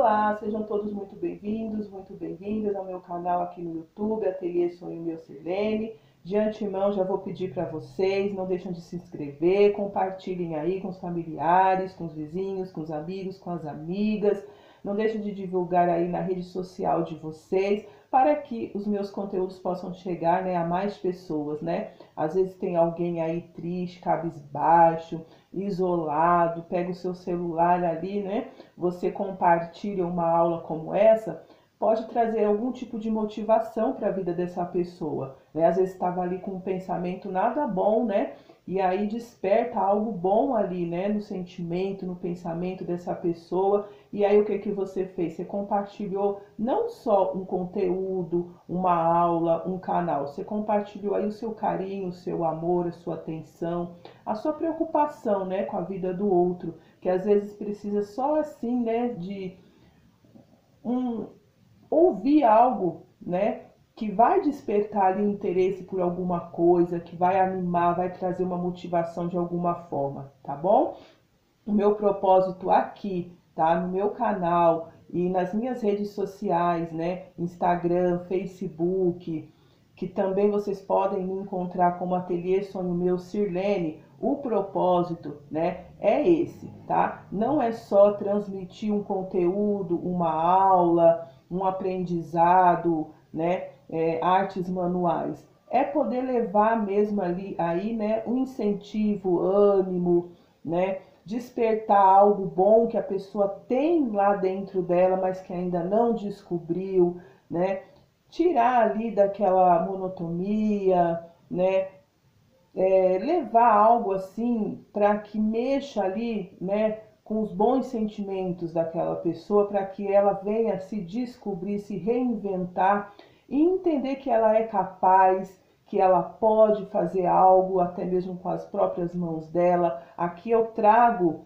Olá, sejam todos muito bem-vindos, muito bem-vindas ao meu canal aqui no YouTube, Ateliê Sonho Meu Sirlene. De antemão já vou pedir para vocês, não deixem de se inscrever, compartilhem aí com os familiares, com os vizinhos, com os amigos, com as amigas. Não deixem de divulgar aí na rede social de vocês, para que os meus conteúdos possam chegar, a mais pessoas, Às vezes tem alguém aí triste, cabisbaixo, isolado, pega o seu celular ali, Você compartilha uma aula como essa, pode trazer algum tipo de motivação para a vida dessa pessoa, Às vezes estava ali com um pensamento nada bom, E aí desperta algo bom ali, no sentimento, no pensamento dessa pessoa. E aí o que você fez? Você compartilhou não só um conteúdo, uma aula, um canal, você compartilhou aí o seu carinho, o seu amor, a sua atenção, a sua preocupação, com a vida do outro, que às vezes precisa só assim, de ouvir algo, que vai despertar ali interesse por alguma coisa, que vai animar, vai trazer uma motivação de alguma forma, tá bom? O meu propósito aqui, tá? No meu canal e nas minhas redes sociais, Instagram, Facebook, que também vocês podem me encontrar como Ateliê Sonho Meu Sirlene. O propósito, é esse, tá? Não é só transmitir um conteúdo, uma aula, um aprendizado, artes manuais. É poder levar mesmo ali, aí, um incentivo, ânimo, despertar algo bom que a pessoa tem lá dentro dela, mas que ainda não descobriu, Tirar ali daquela monotonia, levar algo assim para que mexa ali, com os bons sentimentos daquela pessoa, para que ela venha se descobrir, se reinventar e entender que ela é capaz, que ela pode fazer algo, até mesmo com as próprias mãos dela. Aqui eu trago,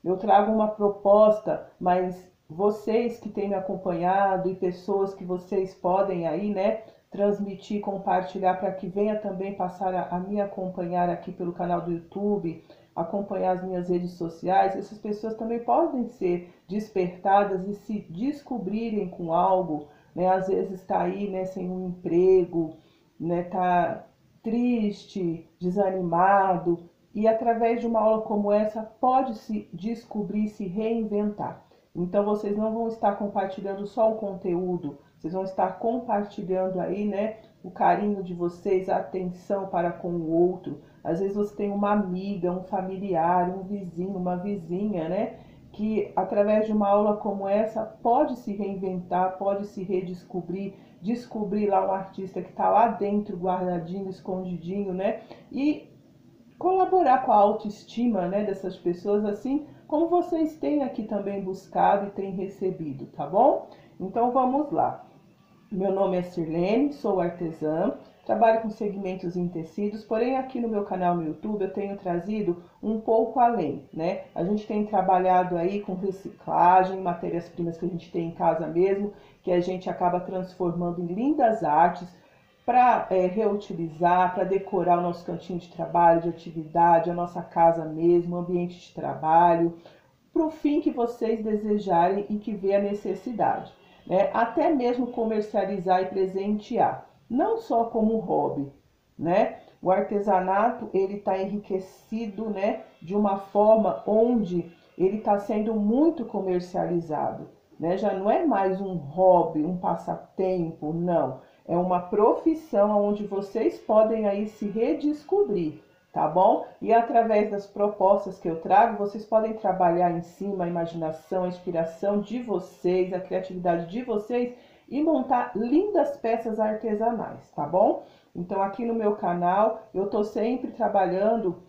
Eu trago uma proposta, mas vocês que têm me acompanhado e pessoas que vocês podem aí, transmitir, compartilhar para que venha também passar a me acompanhar aqui pelo canal do YouTube, acompanhar as minhas redes sociais. Essas pessoas também podem ser despertadas e se descobrirem com algo, Às vezes está aí, sem um emprego, tá triste, desanimado, e através de uma aula como essa pode se descobrir, se reinventar. Então vocês não vão estar compartilhando só o conteúdo, vocês vão estar compartilhando aí, o carinho de vocês, a atenção para com o outro. Às vezes você tem uma amiga, um familiar, um vizinho, uma vizinha, que através de uma aula como essa pode se reinventar, pode se redescobrir, descobrir lá um artista que está lá dentro, guardadinho, escondidinho, E colaborar com a autoestima, dessas pessoas, assim como vocês têm aqui também buscado e têm recebido, tá bom? Então vamos lá. Meu nome é Sirlene, sou artesã, trabalho com segmentos em tecidos, porém aqui no meu canal no YouTube eu tenho trazido um pouco além, A gente tem trabalhado aí com reciclagem, matérias-primas que a gente tem em casa mesmo, que a gente acaba transformando em lindas artes para reutilizar, para decorar o nosso cantinho de trabalho, de atividade, a nossa casa mesmo, o ambiente de trabalho, para o fim que vocês desejarem e que vê a necessidade. Até mesmo comercializar e presentear, não só como hobby, O artesanato ele está enriquecido, de uma forma onde ele está sendo muito comercializado, Já não é mais um hobby, um passatempo, não. É uma profissão onde vocês podem aí se redescobrir, tá bom? E através das propostas que eu trago, vocês podem trabalhar em cima a imaginação, a inspiração de vocês, a criatividade de vocês e montar lindas peças artesanais, tá bom? Então aqui no meu canal eu tô sempre trabalhando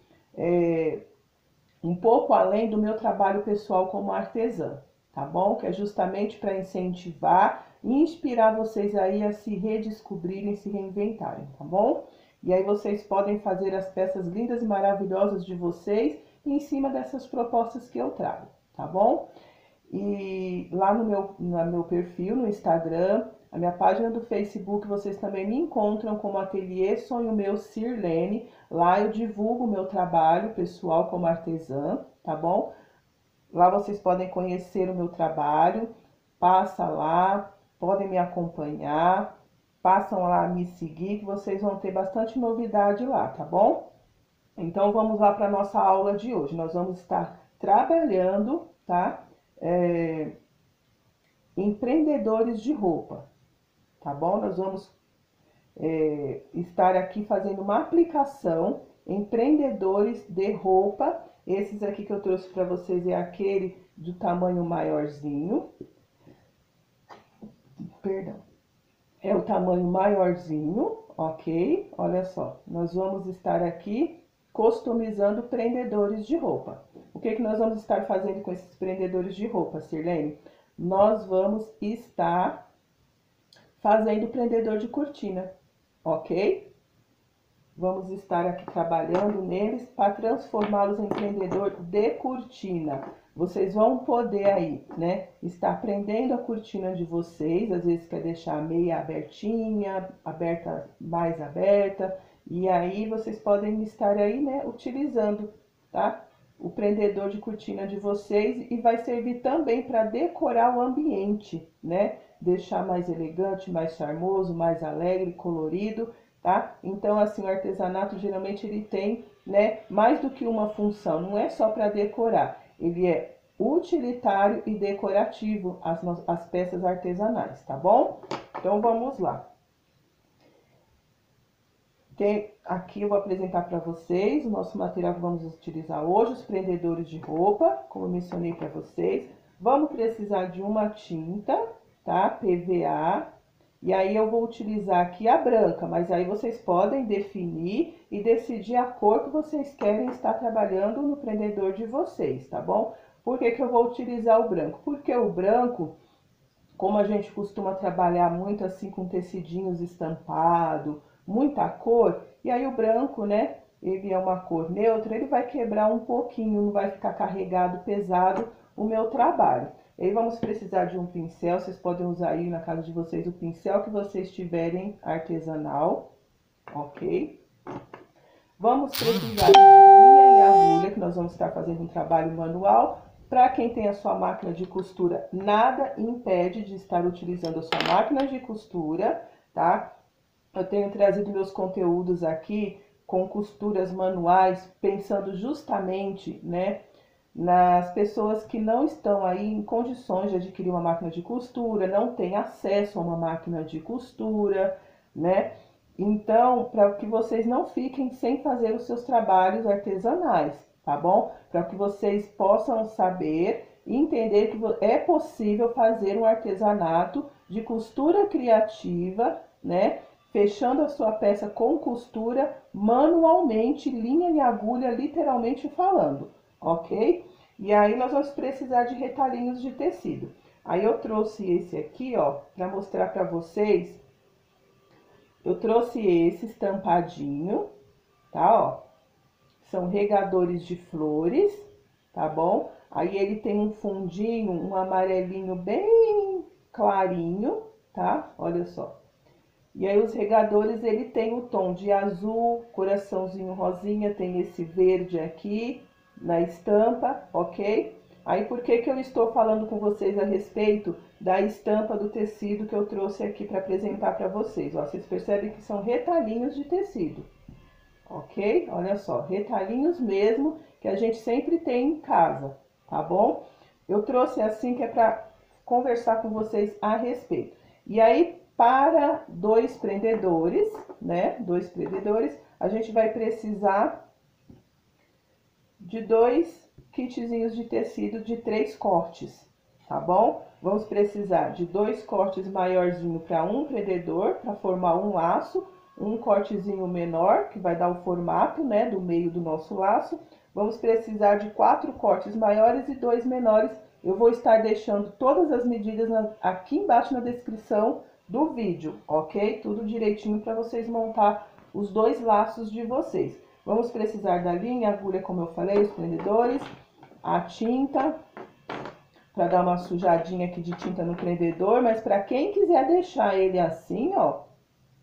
um pouco além do meu trabalho pessoal como artesã, tá bom? Que é justamente para incentivar e inspirar vocês aí a se redescobrirem, se reinventarem, tá bom? E aí vocês podem fazer as peças lindas e maravilhosas de vocês em cima dessas propostas que eu trago, tá bom? E lá no meu perfil, no Instagram, a minha página do Facebook, vocês também me encontram como Ateliê Sonho Meu Sirlene. Lá eu divulgo o meu trabalho pessoal como artesã, tá bom? Lá vocês podem conhecer o meu trabalho, passa lá, podem me acompanhar, passam lá a me seguir, que vocês vão ter bastante novidade lá, tá bom? Então, vamos lá para a nossa aula de hoje. Nós vamos estar trabalhando, tá? Empreendedores de roupa, tá bom? Nós vamos estar aqui fazendo uma aplicação, empreendedores de roupa. Esses aqui que eu trouxe para vocês é aquele do tamanho maiorzinho. Perdão. É o tamanho maiorzinho, ok? Olha só, nós vamos estar aqui customizando prendedores de roupa. O que nós vamos estar fazendo com esses prendedores de roupa, Sirlene? Nós vamos estar fazendo prendedor de cortina, ok? Vamos estar aqui trabalhando neles para transformá-los em prendedor de cortina. Vocês vão poder aí, né, estar prendendo a cortina de vocês, às vezes quer deixar meia abertinha, aberta, mais aberta, e aí vocês podem estar aí, né, utilizando, tá? O prendedor de cortina de vocês e vai servir também para decorar o ambiente, né? Deixar mais elegante, mais charmoso, mais alegre, colorido, tá? Então, assim, o artesanato geralmente ele tem, né, mais do que uma função, não é só para decorar, ele é utilitário e decorativo, as peças artesanais, tá bom? Então, vamos lá. Aqui eu vou apresentar para vocês o nosso material que vamos utilizar hoje, os prendedores de roupa, como eu mencionei para vocês. Vamos precisar de uma tinta, tá? PVA. E aí eu vou utilizar aqui a branca, mas aí vocês podem definir e decidir a cor que vocês querem estar trabalhando no prendedor de vocês, tá bom? Por que eu vou utilizar o branco? Porque o branco, como a gente costuma trabalhar muito assim com tecidinhos estampado, muita cor, e aí o branco, né, ele é uma cor neutra, ele vai quebrar um pouquinho, não vai ficar carregado, pesado o meu trabalho. E aí vamos precisar de um pincel, vocês podem usar aí na casa de vocês o pincel que vocês tiverem artesanal, ok? Vamos precisar de linha e agulha, que nós vamos estar fazendo um trabalho manual. Para quem tem a sua máquina de costura, nada impede de estar utilizando a sua máquina de costura, tá? Eu tenho trazido meus conteúdos aqui com costuras manuais, pensando justamente, né, nas pessoas que não estão aí em condições de adquirir uma máquina de costura, não têm acesso a uma máquina de costura, né? Então, para que vocês não fiquem sem fazer os seus trabalhos artesanais, tá bom? Para que vocês possam saber e entender que é possível fazer um artesanato de costura criativa, né? Fechando a sua peça com costura manualmente, linha e agulha, literalmente falando, ok? E aí nós vamos precisar de retalhinhos de tecido. Aí eu trouxe esse aqui, ó, para mostrar para vocês. Eu trouxe esse estampadinho, tá, ó. São regadores de flores, tá bom? Aí ele tem um fundinho, um amarelinho bem clarinho, tá? Olha só. E aí os regadores, ele tem o tom de azul, coraçãozinho rosinha, tem esse verde aqui na estampa, ok? Aí por que eu estou falando com vocês a respeito da estampa do tecido que eu trouxe aqui para apresentar para vocês? Ó, vocês percebem que são retalhinhos de tecido, ok? Olha só, retalhinhos mesmo que a gente sempre tem em casa, tá bom? Eu trouxe assim que é para conversar com vocês a respeito. E aí, para dois prendedores, né? Dois prendedores, a gente vai precisar de 2 kitzinhos de tecido de 3 cortes, tá bom? Vamos precisar de 2 cortes maiorzinho para um prendedor, para formar um laço, um cortezinho menor, que vai dar o formato, né, do meio do nosso laço. Vamos precisar de 4 cortes maiores e 2 menores. Eu vou estar deixando todas as medidas aqui embaixo na descrição do vídeo, ok? Tudo direitinho para vocês montar os 2 laços de vocês. Vamos precisar da linha, agulha, como eu falei, os prendedores, a tinta, para dar uma sujadinha aqui de tinta no prendedor, mas para quem quiser deixar ele assim, ó,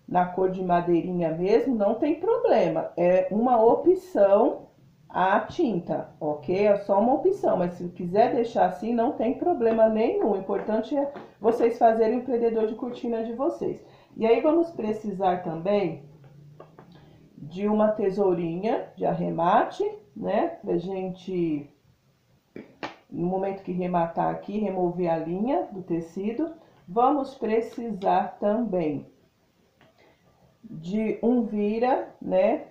na cor de madeirinha mesmo, não tem problema. É uma opção, a tinta, ok? É só uma opção, mas se quiser deixar assim, não tem problema nenhum. O importante é vocês fazerem o prendedor de cortina de vocês. E aí vamos precisar também de uma tesourinha de arremate, né? Pra gente, no momento que rematar aqui, remover a linha do tecido. Vamos precisar também de um vira, né?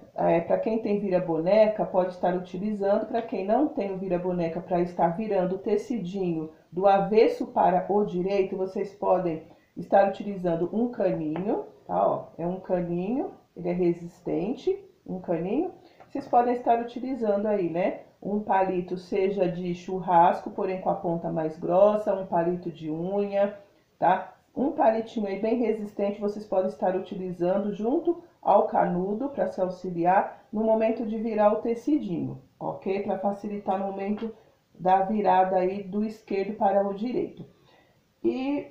Para quem tem vira-boneca, pode estar utilizando. Para quem não tem o vira-boneca, para estar virando o tecidinho do avesso para o direito, vocês podem estar utilizando um caninho, tá? Ó, é um caninho, ele é resistente, um caninho. Vocês podem estar utilizando aí, né? Um palito, seja de churrasco, porém com a ponta mais grossa, um palito de unha, tá? Um palitinho aí bem resistente vocês podem estar utilizando junto ao canudo para se auxiliar no momento de virar o tecidinho, ok? Para facilitar no momento da virada aí do esquerdo para o direito. E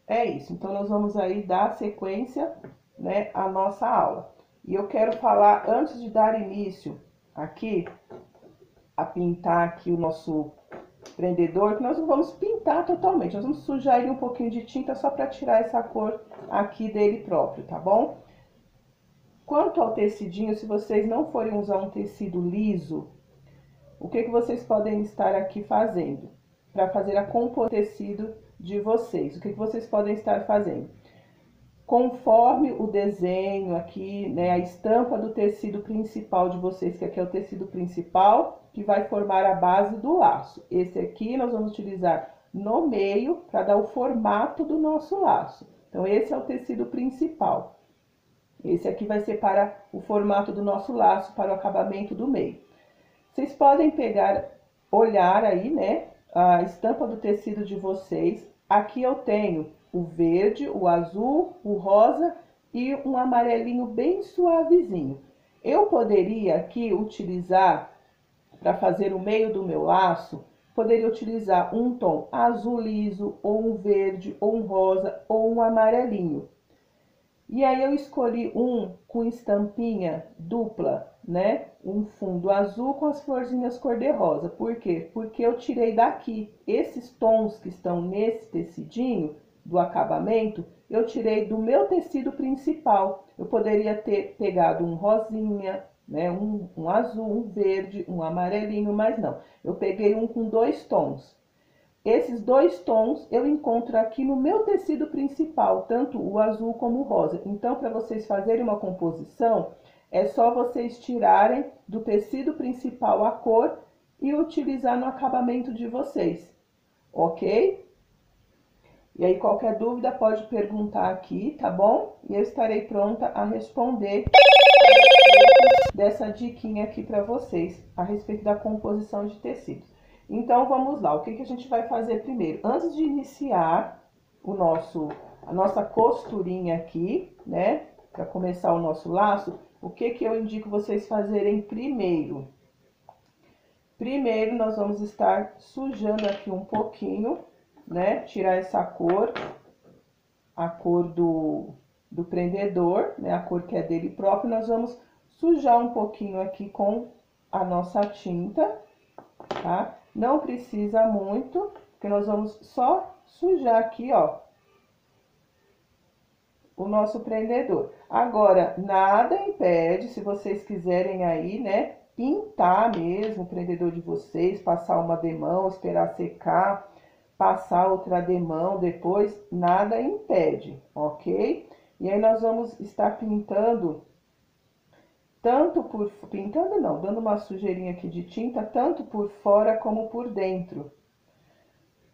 é isso, então nós vamos aí dar sequência, né, à nossa aula. E eu quero falar, antes de dar início aqui, a pintar aqui o nosso prendedor, que nós não vamos pintar totalmente, nós vamos sujar ele um pouquinho de tinta só para tirar essa cor aqui dele próprio, tá bom? Quanto ao tecidinho, se vocês não forem usar um tecido liso, o que vocês podem estar aqui fazendo? Para fazer a composição do tecido de vocês, o que vocês podem estar fazendo? Conforme o desenho aqui, né, a estampa do tecido principal de vocês, que aqui é o tecido principal, que vai formar a base do laço. Esse aqui nós vamos utilizar no meio para dar o formato do nosso laço. Então, esse é o tecido principal. Esse aqui vai ser para o formato do nosso laço, para o acabamento do meio. Vocês podem pegar, olhar aí, né, a estampa do tecido de vocês. Aqui eu tenho o verde, o azul, o rosa e um amarelinho bem suavezinho. Eu poderia aqui utilizar, para fazer o meio do meu laço, poderia utilizar um tom azul liso, ou um verde, ou um rosa, ou um amarelinho. E aí eu escolhi um com estampinha dupla, né? Um fundo azul com as florzinhas cor-de-rosa. Por quê? Porque eu tirei daqui esses tons que estão nesse tecidinho do acabamento, eu tirei do meu tecido principal. Eu poderia ter pegado um rosinha, né? Um azul, um verde, um amarelinho, mas não. Eu peguei um com 2 tons. Esses 2 tons eu encontro aqui no meu tecido principal, tanto o azul como o rosa. Então, para vocês fazerem uma composição, é só vocês tirarem do tecido principal a cor e utilizar no acabamento de vocês, ok? E aí, qualquer dúvida pode perguntar aqui, tá bom? E eu estarei pronta a responder dessa diquinha aqui para vocês, a respeito da composição de tecidos. Então, vamos lá. O que a gente vai fazer primeiro? Antes de iniciar a nossa costurinha aqui, né? Para começar o nosso laço, o que eu indico vocês fazerem primeiro? Primeiro, nós vamos estar sujando aqui um pouquinho, né? Tirar essa cor, a cor do prendedor, né? A cor que é dele próprio. Nós vamos sujar um pouquinho aqui com a nossa tinta, tá? Não precisa muito, porque nós vamos só sujar aqui, ó, o nosso prendedor. Agora, nada impede, se vocês quiserem aí, né, pintar mesmo o prendedor de vocês, passar uma demão, esperar secar, passar outra demão depois, nada impede, ok? E aí, nós vamos estar pintando, pintando não, dando uma sujeirinha aqui de tinta, tanto por fora como por dentro.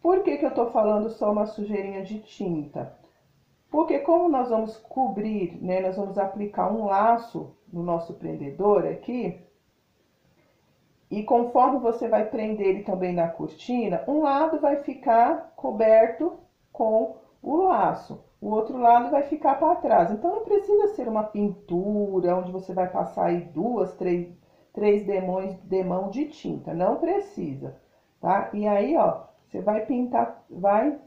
Por que eu tô falando só uma sujeirinha de tinta? Porque como nós vamos cobrir, né, nós vamos aplicar um laço no nosso prendedor aqui, e conforme você vai prender ele também na cortina, um lado vai ficar coberto com o laço, o outro lado vai ficar para trás. Então, não precisa ser uma pintura, onde você vai passar aí 2, 3 demão de tinta, não precisa, tá? E aí, ó, você vai pintar, vai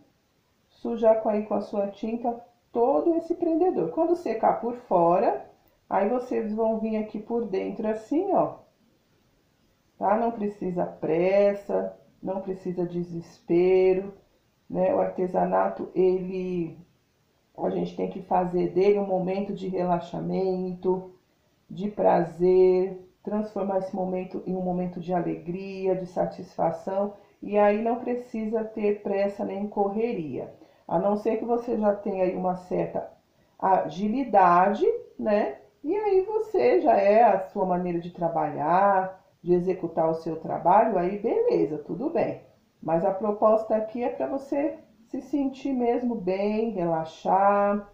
sujar com a sua tinta todo esse prendedor. Quando secar por fora, aí vocês vão vir aqui por dentro assim, ó, tá? Não precisa pressa, não precisa desespero, né? O artesanato, a gente tem que fazer dele um momento de relaxamento, de prazer, transformar esse momento em um momento de alegria, de satisfação, e aí não precisa ter pressa nem correria. A não ser que você já tenha aí uma certa agilidade, né? E aí você já é a sua maneira de trabalhar, de executar o seu trabalho, aí beleza, tudo bem. Mas a proposta aqui é para você se sentir mesmo bem, relaxar,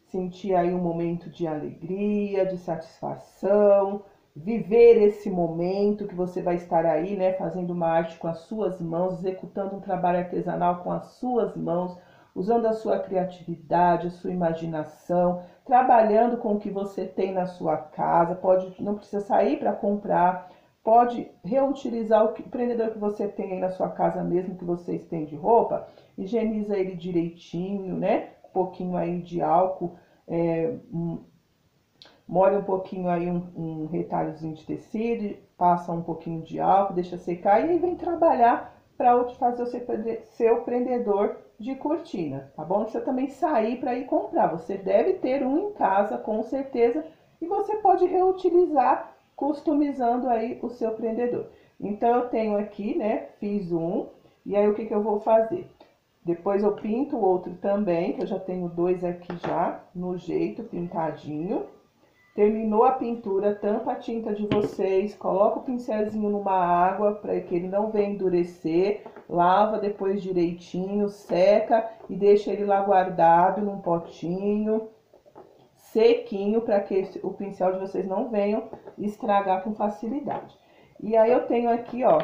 sentir aí um momento de alegria, de satisfação, viver esse momento que você vai estar aí, né, fazendo uma arte com as suas mãos, executando um trabalho artesanal com as suas mãos, usando a sua criatividade, a sua imaginação, trabalhando com o que você tem na sua casa, não precisa sair para comprar, pode reutilizar o prendedor que você tem aí na sua casa mesmo, que você estende roupa, higieniza ele direitinho, né? Um pouquinho aí de álcool, molha um pouquinho aí um retalhozinho de tecido, passa um pouquinho de álcool, deixa secar e aí vem trabalhar para fazer o seu prendedor de cortina, tá bom? Não precisa também sair para ir comprar, você deve ter um em casa com certeza e você pode reutilizar customizando aí o seu prendedor. Então eu tenho aqui, né, fiz um, e aí o que eu vou fazer? Depois eu pinto o outro também, que eu já tenho dois aqui já, no jeito, pintadinho. Terminou a pintura, tampa a tinta de vocês, coloca o pincelzinho numa água para que ele não venha endurecer, lava depois direitinho, seca e deixa ele lá guardado num potinho, sequinho, para que o pincel de vocês não venham estragar com facilidade. E aí eu tenho aqui, ó,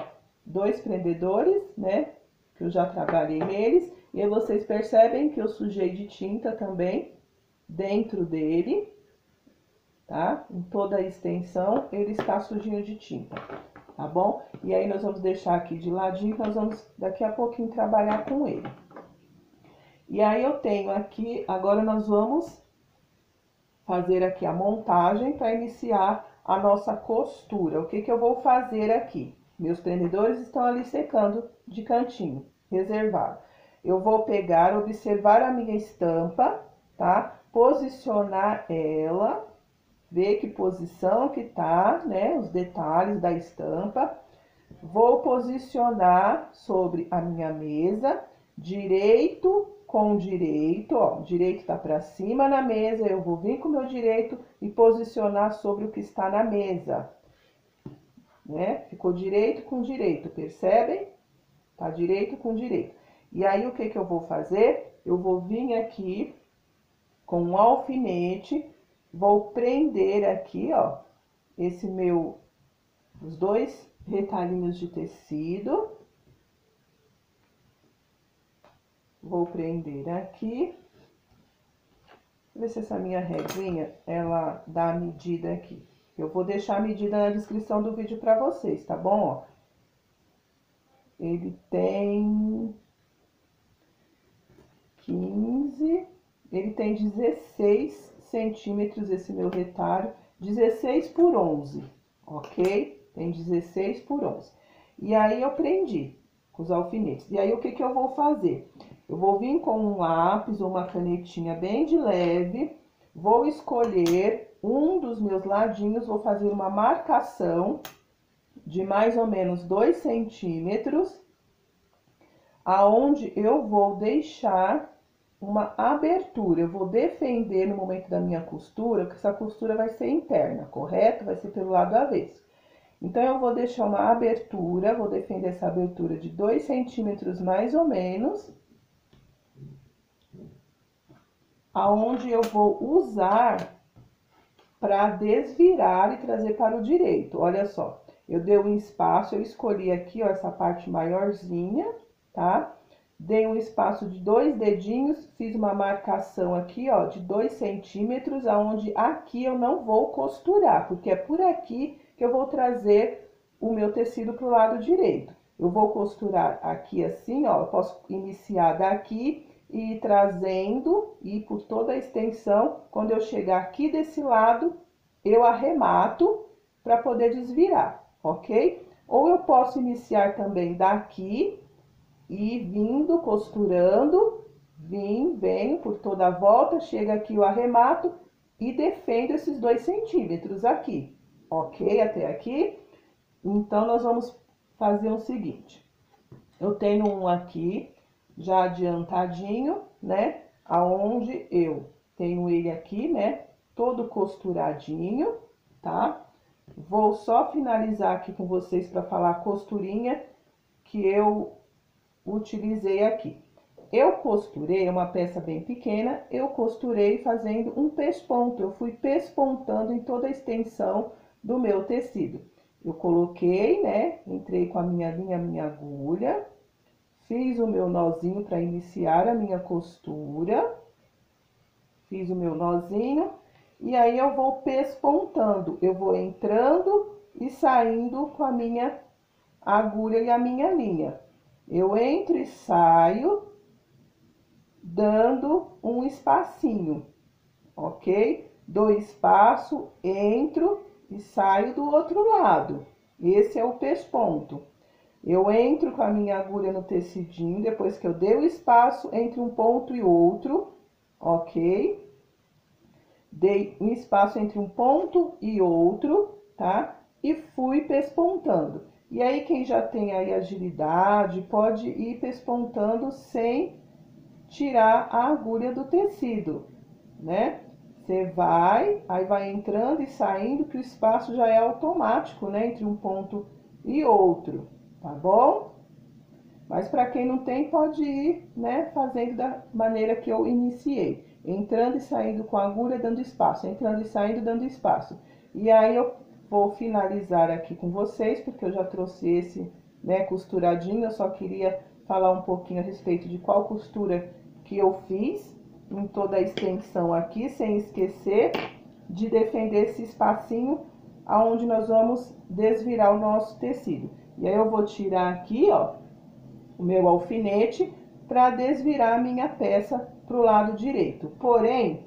dois prendedores, né, que eu já trabalhei neles, e aí vocês percebem que eu sujei de tinta também dentro dele, tá? Em toda a extensão ele está sujinho de tinta, tá bom? E aí nós vamos deixar aqui de ladinho, nós vamos daqui a pouquinho trabalhar com ele. E aí eu tenho aqui, agora nós vamos fazer aqui a montagem para iniciar a nossa costura. O que eu vou fazer aqui? Meus prendedores estão ali secando de cantinho, reservado. Eu vou pegar, observar a minha estampa, tá? Posicionar ela, ver que posição que tá, né? Os detalhes da estampa. Vou posicionar sobre a minha mesa, direito com direito, ó, direito tá para cima na mesa, eu vou vir com o meu direito e posicionar sobre o que está na mesa, né? Ficou direito com direito, percebem? Tá direito com direito. E aí, o que eu vou fazer? Eu vou vir aqui com um alfinete, vou prender aqui, ó, os dois retalhinhos de tecido. Vou prender aqui. Ver se essa minha reguinha, ela dá a medida aqui. Eu vou deixar a medida na descrição do vídeo pra vocês, tá bom? Ó, ele tem 15, ele tem 16 centímetros esse meu retalho, 16 por 11, ok? Tem 16 por 11. E aí eu prendi com os alfinetes. E aí o que eu vou fazer? Eu vou vir com um lápis ou uma canetinha bem de leve, vou escolher um dos meus ladinhos, vou fazer uma marcação de mais ou menos 2 centímetros, aonde eu vou deixar uma abertura. Eu vou defender no momento da minha costura, que essa costura vai ser interna, correto? Vai ser pelo lado avesso. Então, eu vou deixar uma abertura, vou defender essa abertura de 2 centímetros mais ou menos, aonde eu vou usar para desvirar e trazer para o direito. Olha só, eu dei um espaço, eu escolhi aqui, ó, essa parte maiorzinha, tá? Dei um espaço de 2 dedinhos, fiz uma marcação aqui, ó, de 2 centímetros, aonde aqui eu não vou costurar, porque é por aqui que eu vou trazer o meu tecido pro lado direito. Eu vou costurar aqui assim, ó, eu posso iniciar daqui e ir trazendo, e por toda a extensão, quando eu chegar aqui desse lado, eu arremato para poder desvirar, ok? Ou eu posso iniciar também daqui e vindo, costurando, venho por toda a volta, chega aqui o arremato e defendo esses 2 centímetros aqui, ok? Até aqui. Então, nós vamos fazer o seguinte, eu tenho um aqui, já adiantadinho, né? Aonde eu tenho ele aqui, né? Todo costuradinho, tá? Vou só finalizar aqui com vocês para falar a costurinha que eu utilizei aqui. Eu costurei uma peça bem pequena, eu costurei fazendo um pesponto. Eu fui pespontando em toda a extensão do meu tecido. Eu coloquei, né? Entrei com a minha linha, minha agulha, fiz o meu nozinho para iniciar a minha costura. Fiz o meu nozinho e aí eu vou pespontando. Eu vou entrando e saindo com a minha agulha e a minha linha. Eu entro e saio, dando um espacinho, ok? Dou espaço, entro e saio do outro lado. Esse é o pesponto. Eu entro com a minha agulha no tecidinho, depois que eu dei o espaço entre um ponto e outro, ok? Dei um espaço entre um ponto e outro, tá? E fui pespontando. E aí, quem já tem aí agilidade, pode ir pespontando sem tirar a agulha do tecido, né? Você vai, aí vai entrando e saindo, que o espaço já é automático, né? Entre um ponto e outro, tá bom? Mas para quem não tem, pode ir, né? Fazendo da maneira que eu iniciei. Entrando e saindo com a agulha, dando espaço. Entrando e saindo, dando espaço. E aí, eu vou finalizar aqui com vocês, porque eu já trouxe esse, né, costuradinho. Eu só queria falar um pouquinho a respeito de qual costura que eu fiz em toda a extensão aqui, sem esquecer de defender esse espacinho aonde nós vamos desvirar o nosso tecido. E aí, eu vou tirar aqui, ó, o meu alfinete para desvirar a minha peça para o lado direito. Porém,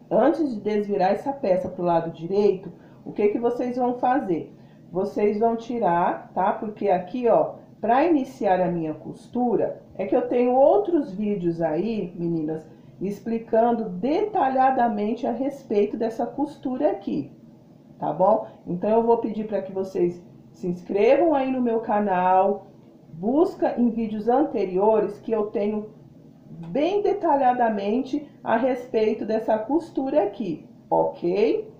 antes de desvirar essa peça para o lado direito, o que que vocês vão fazer? Vocês vão tirar, tá? Porque aqui, ó, para iniciar a minha costura, é que eu tenho outros vídeos aí, meninas, explicando detalhadamente a respeito dessa costura aqui, tá bom? Então, eu vou pedir para que vocês se inscrevam aí no meu canal, busca em vídeos anteriores que eu tenho bem detalhadamente a respeito dessa costura aqui, ok?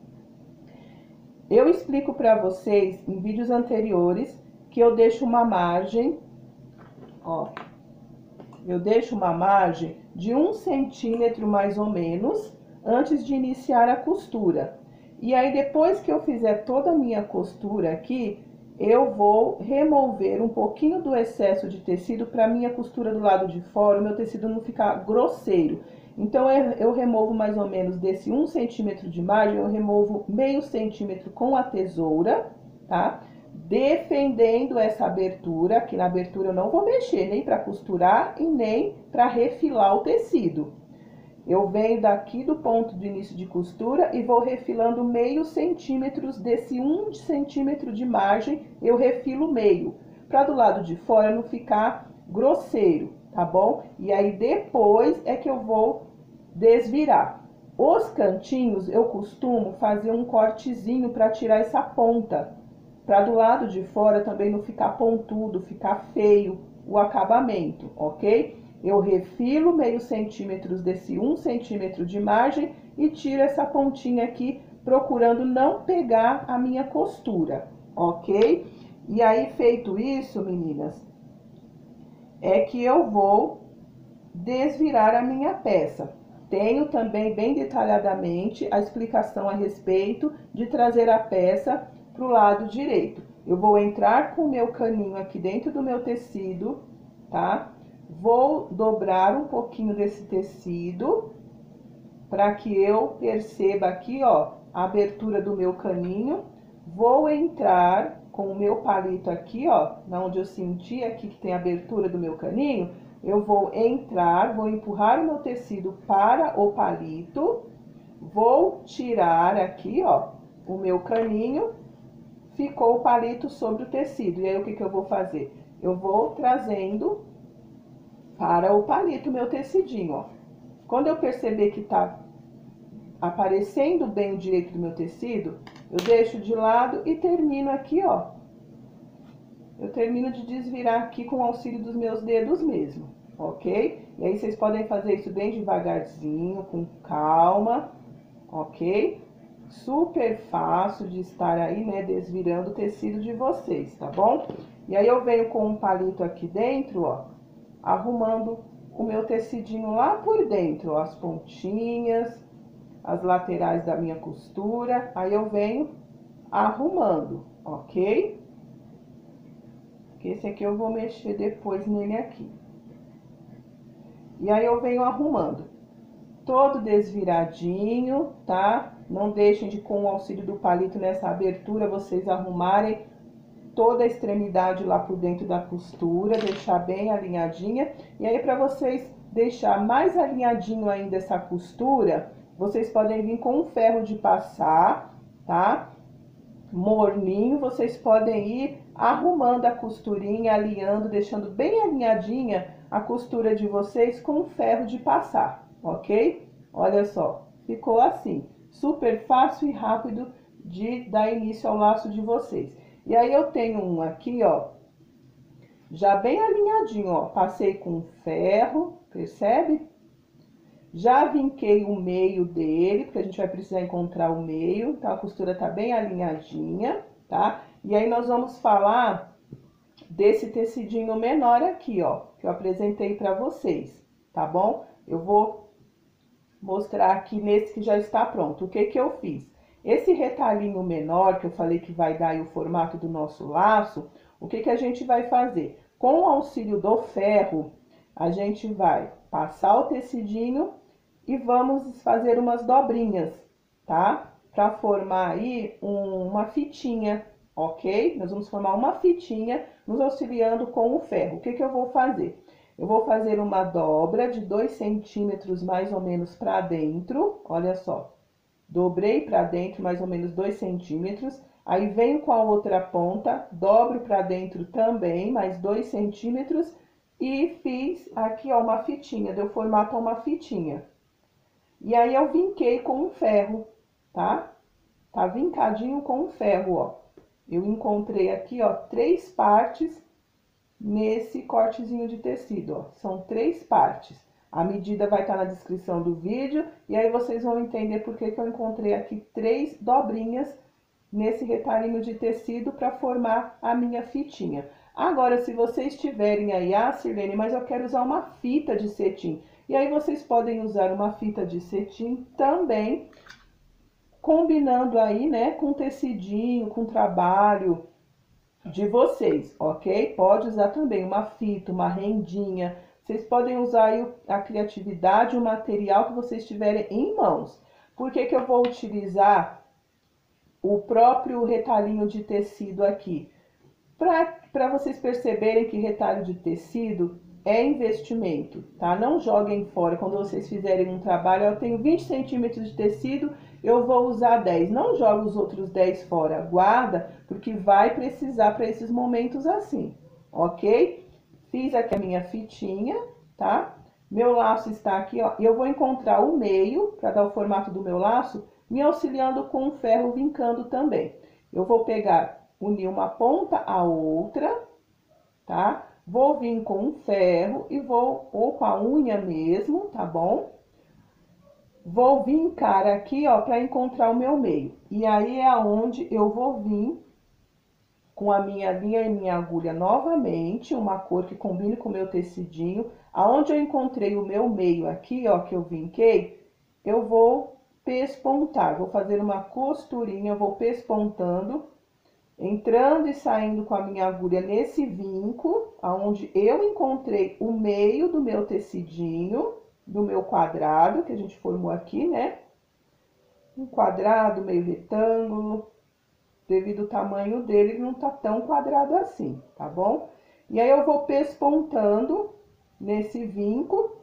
Eu explico para vocês em vídeos anteriores que eu deixo uma margem, ó, eu deixo uma margem de 1 centímetro mais ou menos antes de iniciar a costura. E aí, depois que eu fizer toda a minha costura aqui, eu vou remover um pouquinho do excesso de tecido para minha costura do lado de fora, o meu tecido não ficar grosseiro. Então, eu removo mais ou menos desse 1 centímetro de margem, eu removo meio centímetro com a tesoura, tá? Defendendo essa abertura, que na abertura eu não vou mexer nem para costurar e nem para refilar o tecido. Eu venho daqui do ponto de início de costura e vou refilando meio centímetro desse 1 centímetro de margem, eu refilo meio, para do lado de fora não ficar grosseiro, tá bom? E aí depois é que eu vou desvirar. Os cantinhos eu costumo fazer um cortezinho para tirar essa ponta, para do lado de fora também não ficar pontudo, ficar feio o acabamento, ok? Eu refilo meio centímetro desse 1 centímetro de margem e tiro essa pontinha aqui, procurando não pegar a minha costura, ok? E aí, feito isso, meninas, é que eu vou desvirar a minha peça. Tenho também bem detalhadamente a explicação a respeito de trazer a peça para o lado direito. Eu vou entrar com o meu caninho aqui dentro do meu tecido, tá? Vou dobrar um pouquinho desse tecido para que eu perceba aqui, ó, a abertura do meu caninho. Vou entrar com o meu palito aqui, ó, onde eu senti aqui que tem a abertura do meu caninho. Eu vou entrar, vou empurrar o meu tecido para o palito, vou tirar aqui, ó, o meu caninho, ficou o palito sobre o tecido. E aí, o que que eu vou fazer? Eu vou trazendo para o palito meu tecidinho, ó. Quando eu perceber que tá aparecendo bem o direito do meu tecido, eu deixo de lado e termino aqui, ó. Eu termino de desvirar aqui com o auxílio dos meus dedos mesmo, ok? E aí, vocês podem fazer isso bem devagarzinho, com calma, ok? Super fácil de estar aí, né, desvirando o tecido de vocês, tá bom? E aí, eu venho com um palito aqui dentro, ó, arrumando o meu tecidinho lá por dentro, ó, as pontinhas, as laterais da minha costura. Aí, eu venho arrumando, ok? Esse aqui eu vou mexer depois nele aqui. E aí, eu venho arrumando todo desviradinho, tá? Não deixem de, com o auxílio do palito nessa abertura, vocês arrumarem toda a extremidade lá por dentro da costura, deixar bem alinhadinha. E aí, para vocês deixar mais alinhadinho ainda essa costura, vocês podem vir com um ferro de passar, tá? Morninho, vocês podem ir arrumando a costurinha, alinhando, deixando bem alinhadinha a costura de vocês com um ferro de passar, ok? Olha só, ficou assim, super fácil e rápido de dar início ao laço de vocês. E aí, eu tenho um aqui, ó, já bem alinhadinho, ó, passei com ferro, percebe? Já vinquei o meio dele, porque a gente vai precisar encontrar o meio, então a costura tá bem alinhadinha, tá? E aí, nós vamos falar desse tecidinho menor aqui, ó, que eu apresentei pra vocês, tá bom? Eu vou mostrar aqui nesse que já está pronto. O que que eu fiz? Esse retalhinho menor, que eu falei que vai dar aí o formato do nosso laço, o que que a gente vai fazer? Com o auxílio do ferro, a gente vai passar o tecidinho e vamos fazer umas dobrinhas, tá? Pra formar aí uma fitinha, ok? Nós vamos formar uma fitinha nos auxiliando com o ferro. O que que eu vou fazer? Eu vou fazer uma dobra de 2 centímetros mais ou menos pra dentro, olha só. Dobrei pra dentro mais ou menos 2 centímetros, aí venho com a outra ponta, dobro pra dentro também, mais 2 centímetros, e fiz aqui, ó, uma fitinha, deu formato a uma fitinha. E aí, eu vinquei com um ferro, tá? Tá vincadinho com um ferro, ó. Eu encontrei aqui, ó, 3 partes nesse cortezinho de tecido, ó. São 3 partes. A medida vai estar na descrição do vídeo, e aí vocês vão entender por que que eu encontrei aqui 3 dobrinhas nesse retalhinho de tecido para formar a minha fitinha. Agora, se vocês tiverem aí, Sirlene, mas eu quero usar uma fita de cetim. E aí, vocês podem usar uma fita de cetim também, combinando aí, né, com tecidinho, com trabalho de vocês, ok? Pode usar também uma fita, uma rendinha. Vocês podem usar aí a criatividade, o material que vocês tiverem em mãos. Por que que eu vou utilizar o próprio retalhinho de tecido aqui? Para vocês perceberem que retalho de tecido é investimento, tá? Não joguem fora. Quando vocês fizerem um trabalho, eu tenho 20 centímetros de tecido, eu vou usar 10. Não joga os outros 10 fora, guarda, porque vai precisar para esses momentos assim, ok? Fiz aqui a minha fitinha, tá? Meu laço está aqui, ó. E eu vou encontrar o meio, para dar o formato do meu laço, me auxiliando com o ferro vincando também. Eu vou pegar, unir uma ponta à outra, tá? Vou vir com um ferro e vou, ou com a unha mesmo, tá bom? Vou vincar aqui, ó, para encontrar o meu meio. E aí, é onde eu vou vir com a minha linha e minha agulha novamente, uma cor que combine com o meu tecidinho. Aonde eu encontrei o meu meio aqui, ó, que eu vinquei, eu vou pespontar. Vou fazer uma costurinha, vou pespontando, entrando e saindo com a minha agulha nesse vinco, aonde eu encontrei o meio do meu tecidinho, do meu quadrado, que a gente formou aqui, né? Um quadrado, meio retângulo. Devido ao tamanho dele, ele não tá tão quadrado assim, tá bom? E aí, eu vou pespontando nesse vinco.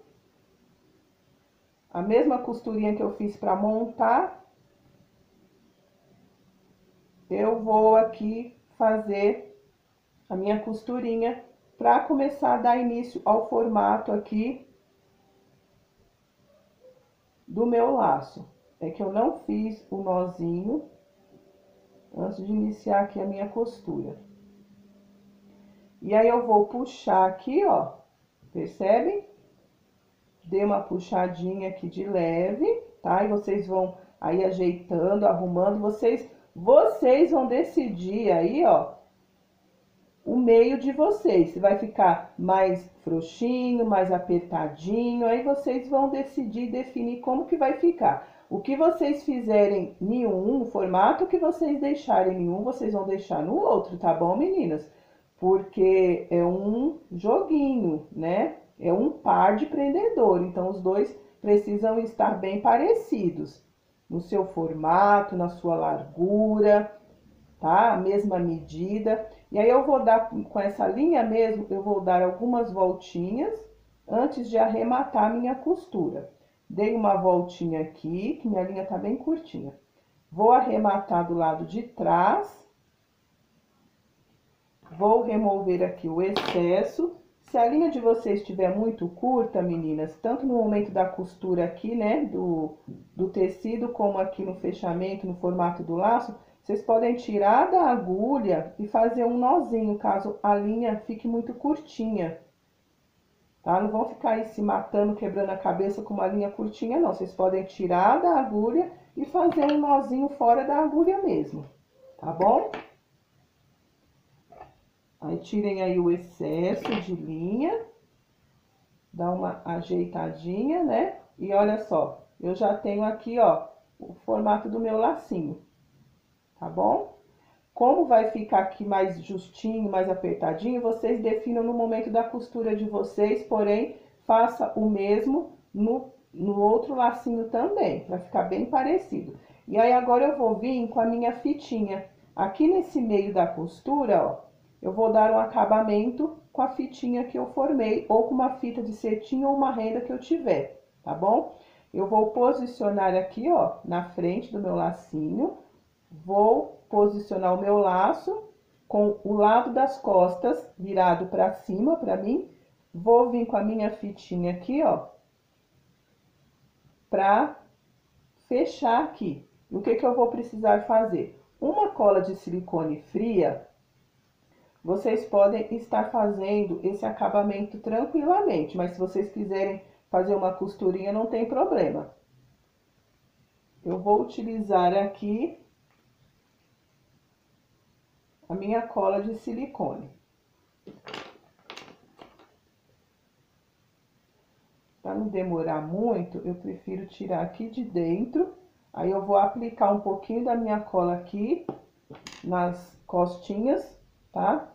A mesma costurinha que eu fiz pra montar. eu vou aqui fazer a minha costurinha para começar a dar início ao formato aqui do meu laço. É que eu não fiz o nozinho antes de iniciar aqui a minha costura. E aí eu vou puxar aqui, ó, percebem? Dei uma puxadinha aqui de leve, tá? E vocês vão aí ajeitando, arrumando, vocês vão decidir aí, ó, o meio de vocês, se vai ficar mais frouxinho, mais apertadinho, aí vocês vão decidir, definir como que vai ficar. O que vocês fizerem em um, o formato que vocês deixarem em um, vocês vão deixar no outro, tá bom, meninas? Porque é um joguinho, né? É um par de prendedor, então os dois precisam estar bem parecidos no seu formato, na sua largura, tá? A mesma medida. E aí eu vou dar, com essa linha mesmo, eu vou dar algumas voltinhas antes de arrematar a minha costura. Dei uma voltinha aqui, que minha linha tá bem curtinha. Vou arrematar do lado de trás. Vou remover aqui o excesso. Se a linha de vocês estiver muito curta, meninas, tanto no momento da costura aqui, né, do tecido, como aqui no fechamento, no formato do laço, vocês podem tirar da agulha e fazer um nozinho, caso a linha fique muito curtinha, tá? Não vão ficar aí se matando, quebrando a cabeça com uma linha curtinha, não. Vocês podem tirar da agulha e fazer um nozinho fora da agulha mesmo, tá bom? Aí, tirem aí o excesso de linha, dá uma ajeitadinha, né? E olha só, eu já tenho aqui, ó, o formato do meu lacinho, tá bom? Como vai ficar aqui mais justinho, mais apertadinho, vocês definam no momento da costura de vocês, porém, faça o mesmo no outro lacinho também, pra ficar bem parecido. E aí, agora eu vou vir com a minha fitinha. Aqui nesse meio da costura, ó, eu vou dar um acabamento com a fitinha que eu formei, ou com uma fita de cetim ou uma renda que eu tiver, tá bom? Eu vou posicionar aqui, ó, na frente do meu lacinho, vou posicionar o meu laço com o lado das costas virado pra cima, pra mim. Vou vir com a minha fitinha aqui, ó, pra fechar aqui. E o que que eu vou precisar fazer? Uma cola de silicone fria. Vocês podem estar fazendo esse acabamento tranquilamente, mas se vocês quiserem fazer uma costurinha, não tem problema. Eu vou utilizar aqui a minha cola de silicone. Para não demorar muito, eu prefiro tirar aqui de dentro. Aí eu vou aplicar um pouquinho da minha cola aqui nas costinhas, tá?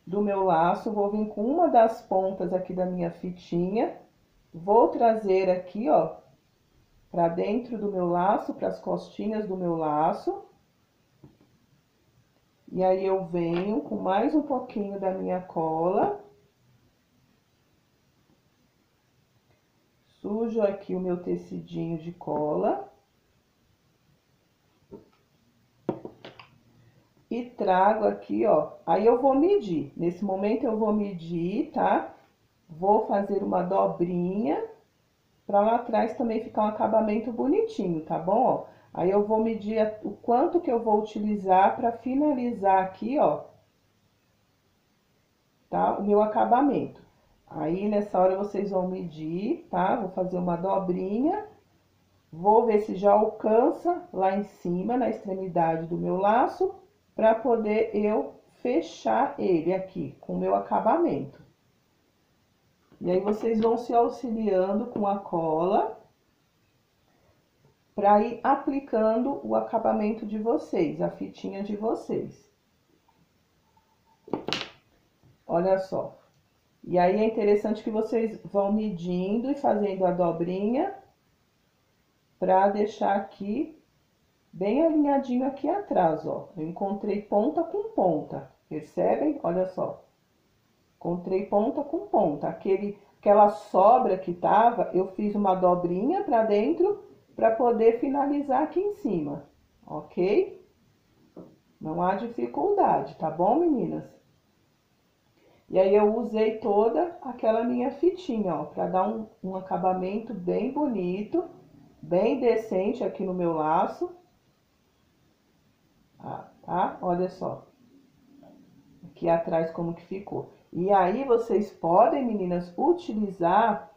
Do meu laço, vou vir com uma das pontas aqui da minha fitinha, vou trazer aqui, ó, pra dentro do meu laço, pras costinhas do meu laço. E aí, eu venho com mais um pouquinho da minha cola. Sujo aqui o meu tecidinho de cola. E trago aqui, ó, aí eu vou medir. Nesse momento eu vou medir, tá? Vou fazer uma dobrinha, pra lá atrás também ficar um acabamento bonitinho, tá bom? Ó, aí eu vou medir o quanto que eu vou utilizar pra finalizar aqui, ó, tá? O meu acabamento. Aí, nessa hora, vocês vão medir, tá? Vou fazer uma dobrinha. Vou ver se já alcança lá em cima, na extremidade do meu laço, para poder eu fechar ele aqui com o meu acabamento. E aí, vocês vão se auxiliando com a cola para ir aplicando o acabamento de vocês, a fitinha de vocês. Olha só. E aí, é interessante que vocês vão medindo e fazendo a dobrinha para deixar aqui bem alinhadinho aqui atrás, ó. Eu encontrei ponta com ponta, percebem? Olha só. Encontrei ponta com ponta. Aquela sobra que tava, eu fiz uma dobrinha pra dentro pra poder finalizar aqui em cima, ok? Não há dificuldade, tá bom, meninas? E aí eu usei toda aquela minha fitinha, ó, para dar um acabamento bem bonito, bem decente aqui no meu laço. Tá? Olha só. Aqui atrás como que ficou. E aí vocês podem, meninas, utilizar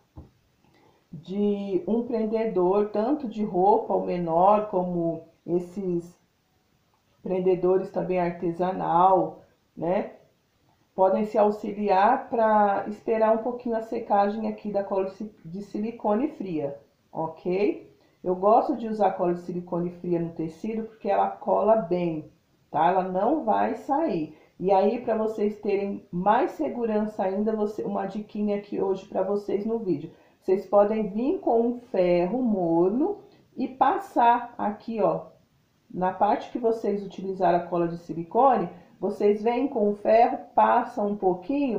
de um prendedor, tanto de roupa ou menor, como esses prendedores também artesanal, né? Podem se auxiliar para esperar um pouquinho a secagem aqui da cola de silicone fria, ok? Eu gosto de usar cola de silicone fria no tecido porque ela cola bem, tá? Ela não vai sair. E aí, para vocês terem mais segurança ainda, uma diquinha aqui hoje para vocês no vídeo. Vocês podem vir com um ferro morno e passar aqui, ó, na parte que vocês utilizaram a cola de silicone, vocês vêm com o ferro, passam um pouquinho